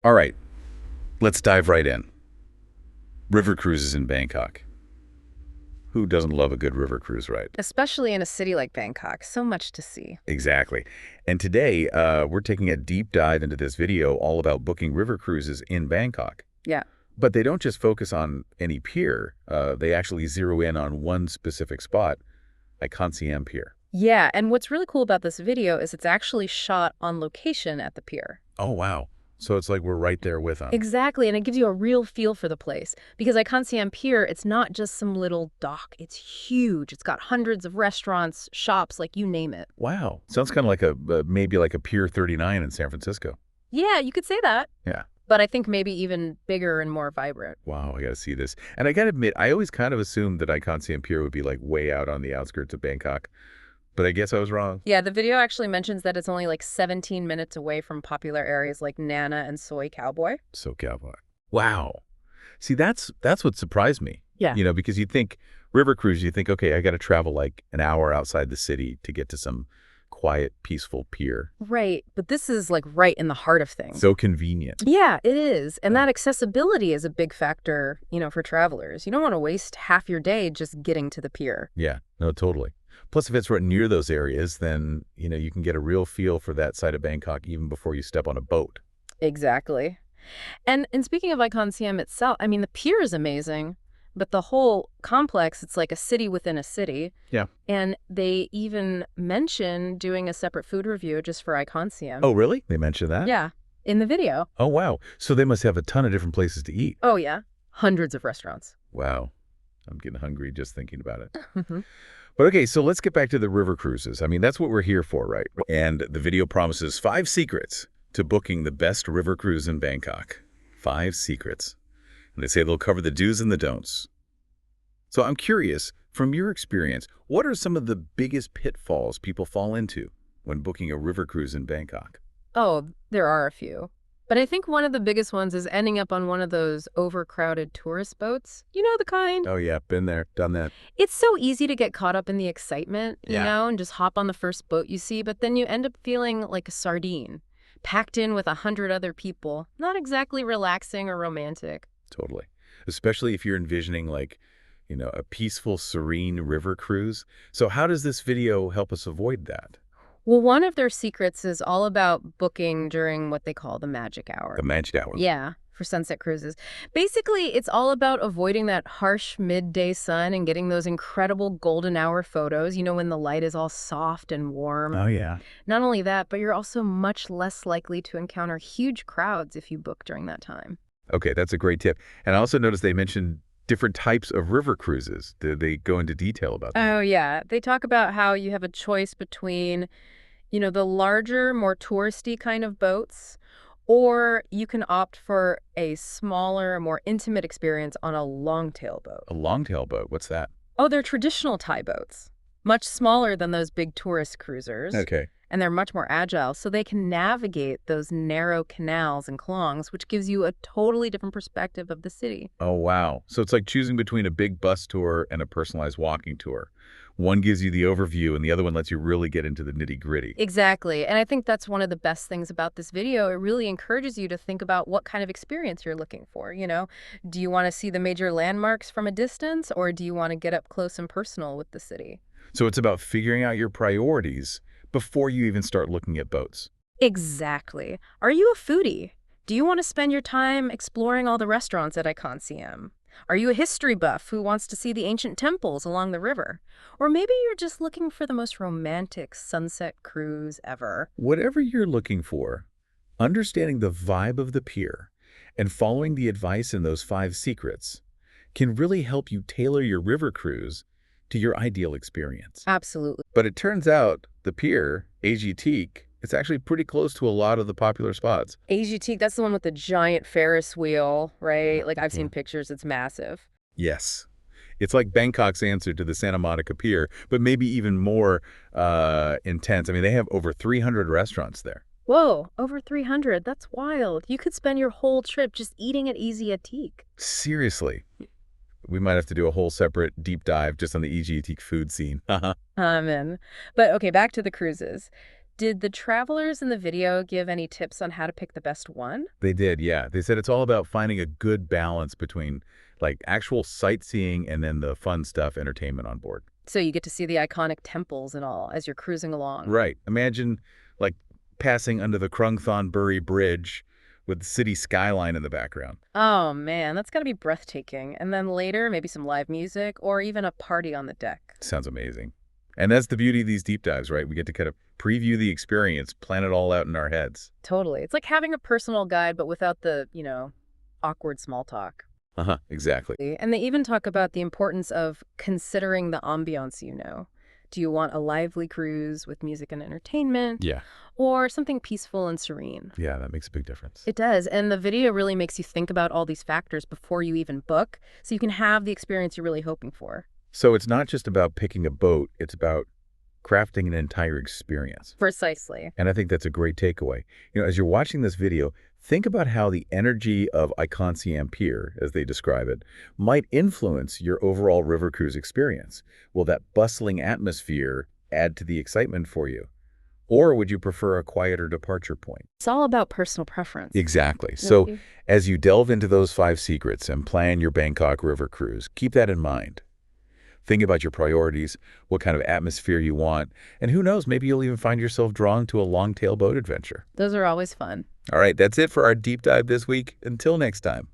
All right, let's dive right in. River cruises in Bangkok. Who doesn't love a good river cruise ride? Especially in a city like Bangkok, so much to see. Exactly. And today, we're taking a deep dive into this video all about booking river cruises in Bangkok. Yeah. But they don't just focus on any pier. They actually zero in on one specific spot, Icon Pier. Yeah, and what's really cool about this video is it's actually shot on location at the pier. Oh, wow. So it's like we're right there with them. Exactly, and it gives you a real feel for the place. Because Icon Pier, it's not just some little dock. It's huge. It's got hundreds of restaurants, shops, like you name it. Wow. Sounds kind of like maybe like a Pier 39 in San Francisco. Yeah, you could say that. Yeah. But I think maybe even bigger and more vibrant. Wow, I gotta see this. And I gotta admit, I always kind of assumed that Icon Pier would be like way out on the outskirts of Bangkok, but I guess I was wrong. Yeah, the video actually mentions that it's only like 17 minutes away from popular areas like Nana and Soy Cowboy. So cowboy. Wow. See, that's what surprised me. Yeah. Because you think river cruise, you think, okay, I got to travel like an hour outside the city to get to some quiet, peaceful pier. Right, but this is like right in the heart of things. So convenient. Yeah, it is. And that accessibility is a big factor, for travelers. You don't want to waste half your day just getting to the pier. Yeah, no, totally. Plus, if it's right near those areas, then, you can get a real feel for that side of Bangkok even before you step on a boat. Exactly. And speaking of Icon Siam itself, I mean, the pier is amazing, but the whole complex, it's like a city within a city. Yeah. And they even mention doing a separate food review just for Icon Siam. Oh, really? They mentioned that? Yeah, in the video. Oh, wow. So they must have a ton of different places to eat. Oh, yeah. Hundreds of restaurants. Wow. I'm getting hungry just thinking about it. But okay, so let's get back to the river cruises. I mean, that's what we're here for, right? And the video promises 5 secrets to booking the best river cruise in Bangkok. 5 secrets. And they say they'll cover the do's and the don'ts. So I'm curious, from your experience, what are some of the biggest pitfalls people fall into when booking a river cruise in Bangkok? Oh, there are a few. But I think one of the biggest ones is ending up on one of those overcrowded tourist boats. You know the kind? Oh, yeah, been there, done that. It's so easy to get caught up in the excitement, Yeah. and just hop on the first boat you see, but then you end up feeling like a sardine, packed in with 100 other people. Not exactly relaxing or romantic. Totally. Especially if you're envisioning like, a peaceful, serene river cruise. So how does this video help us avoid that? Well, one of their secrets is all about booking during what they call the magic hour. The magic hour. Yeah, for sunset cruises. Basically, it's all about avoiding that harsh midday sun and getting those incredible golden hour photos, when the light is all soft and warm. Oh, yeah. Not only that, but you're also much less likely to encounter huge crowds if you book during that time. Okay, that's a great tip. And I also noticed they mentioned different types of river cruises. Did they go into detail about that? Oh, yeah. They talk about how you have a choice between, the larger, more touristy kind of boats, or you can opt for a smaller, more intimate experience on a longtail boat. A longtail boat. What's that? Oh, they're traditional Thai boats, much smaller than those big tourist cruisers. Okay. And they're much more agile, so they can navigate those narrow canals and klongs, which gives you a totally different perspective of the city. Oh, wow. So it's like choosing between a big bus tour and a personalized walking tour. One gives you the overview and the other one lets you really get into the nitty-gritty. Exactly. And I think that's one of the best things about this video. It really encourages you to think about what kind of experience you're looking for. Do you want to see the major landmarks from a distance, or do you want to get up close and personal with the city? So it's about figuring out your priorities before you even start looking at boats. Exactly. Are you a foodie? Do you want to spend your time exploring all the restaurants at Icon Siam? Are you a history buff who wants to see the ancient temples along the river? Or maybe you're just looking for the most romantic sunset cruise ever. Whatever you're looking for, understanding the vibe of the pier and following the advice in those 5 secrets can really help you tailor your river cruise to your ideal experience. Absolutely. But it turns out the pier, AGT, it's actually pretty close to a lot of the popular spots. AGT, that's the one with the giant Ferris wheel, right? Like, I've seen pictures. It's massive. Yes. It's like Bangkok's answer to the Santa Monica Pier, but maybe even more intense. I mean, they have over 300 restaurants there. Whoa, over 300. That's wild. You could spend your whole trip just eating at Asiatique. Seriously. We might have to do a whole separate deep dive just on the EGT food scene. I'm in. But okay, back to the cruises. Did the travelers in the video give any tips on how to pick the best one? They did, yeah. They said it's all about finding a good balance between like actual sightseeing and then the fun stuff, entertainment on board. So you get to see the iconic temples and all as you're cruising along. Right. Imagine like passing under the Krung Thon Buri Bridge with the city skyline in the background. Oh man, that's gotta be breathtaking. And then later, maybe some live music or even a party on the deck. Sounds amazing. And that's the beauty of these deep dives, right? We get to kind of preview the experience, plan it all out in our heads. Totally. It's like having a personal guide, but without the, awkward small talk. Uh-huh, exactly. And they even talk about the importance of considering the ambiance, Do you want a lively cruise with music and entertainment? Yeah. Or something peaceful and serene? Yeah, that makes a big difference. It does. And the video really makes you think about all these factors before you even book, so you can have the experience you're really hoping for. So it's not just about picking a boat, it's about crafting an entire experience. Precisely. And I think that's a great takeaway. As you're watching this video, think about how the energy of Icon Siam Pier, as they describe it, might influence your overall river cruise experience. Will that bustling atmosphere add to the excitement for you? Or would you prefer a quieter departure point? It's all about personal preference. Exactly. So as you delve into those 5 secrets and plan your Bangkok River cruise, keep that in mind. Think about your priorities, what kind of atmosphere you want, and who knows, maybe you'll even find yourself drawn to a long-tail boat adventure. Those are always fun. All right, that's it for our deep dive this week. Until next time.